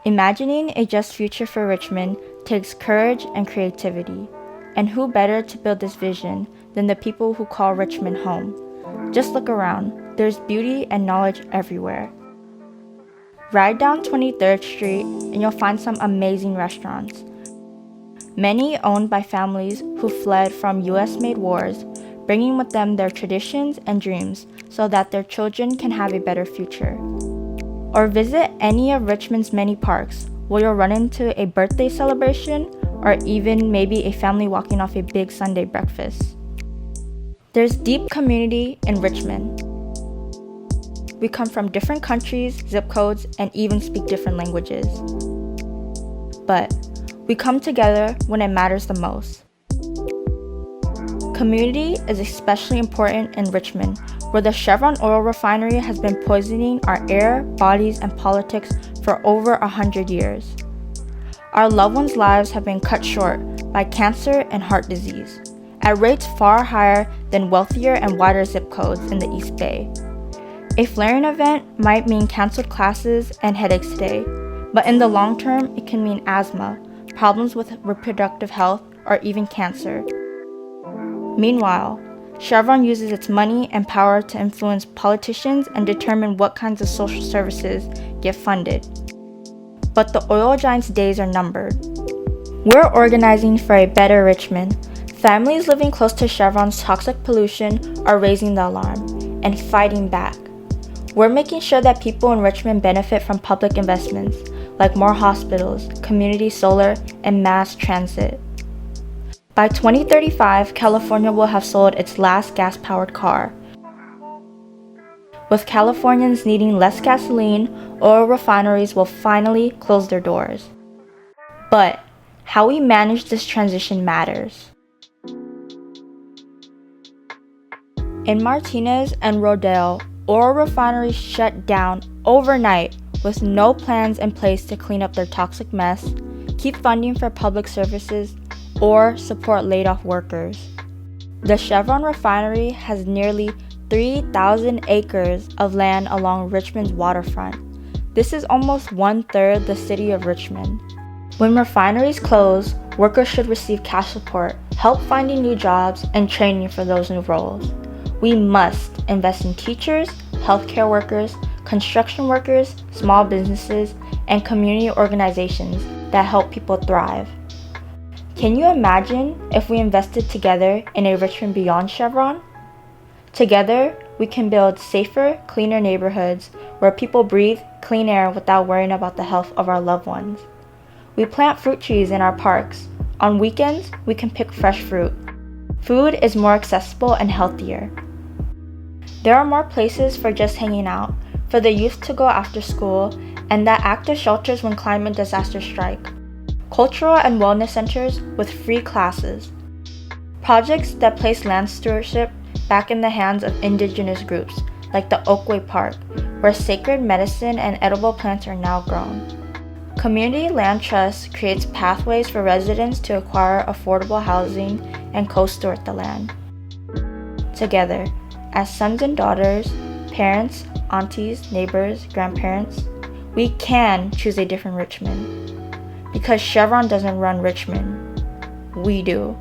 Imagining a just future for Richmond takes courage and creativity. And who better to build this vision than the people who call Richmond home? Just look around. There's beauty and knowledge everywhere. Ride down 23rd Street and you'll find some amazing restaurants. Many owned by families who fled from US-made wars, bringing with them their traditions and dreams so that their children can have a better future. Or visit any of Richmond's many parks where you'll run into a birthday celebration or even maybe a family walking off a big Sunday breakfast. There's deep community in Richmond. We come from different countries, zip codes, and even speak different languages. But we come together when it matters the most. Community is especially important in Richmond, where the Chevron oil refinery has been poisoning our air, bodies, and politics for over 100 years. Our loved ones' lives have been cut short by cancer and heart disease, at rates far higher than wealthier and wider zip codes in the East Bay. A flaring event might mean canceled classes and headaches today, but in the long term, it can mean asthma, problems with reproductive health, or even cancer. Meanwhile, Chevron uses its money and power to influence politicians and determine what kinds of social services get funded. But the oil giant's days are numbered. We're organizing for a better Richmond. Families living close to Chevron's toxic pollution are raising the alarm and fighting back. We're making sure that people in Richmond benefit from public investments like more hospitals, community solar, and mass transit. By 2035, California will have sold its last gas-powered car. With Californians needing less gasoline, oil refineries will finally close their doors. But how we manage this transition matters. In Martinez and Rodale, oil refineries shut down overnight with no plans in place to clean up their toxic mess, keep funding for public services, or support laid-off workers. The Chevron refinery has nearly 3,000 acres of land along Richmond's waterfront. This is almost one-third the city of Richmond. When refineries close, workers should receive cash support, help finding new jobs, and training for those new roles. We must invest in teachers, healthcare workers, construction workers, small businesses, and community organizations that help people thrive. Can you imagine if we invested together in a Richmond beyond Chevron? Together, we can build safer, cleaner neighborhoods where people breathe clean air without worrying about the health of our loved ones. We plant fruit trees in our parks. On weekends, we can pick fresh fruit. Food is more accessible and healthier. There are more places for just hanging out, for the youth to go after school, and that active shelters when climate disasters strike. Cultural and wellness centers with free classes. Projects that place land stewardship back in the hands of indigenous groups, like the Oakway Park, where sacred medicine and edible plants are now grown. Community Land Trust creates pathways for residents to acquire affordable housing and co-steward the land. Together, as sons and daughters, parents, aunties, neighbors, grandparents, we can choose a different Richmond. Because Chevron doesn't run Richmond. We do.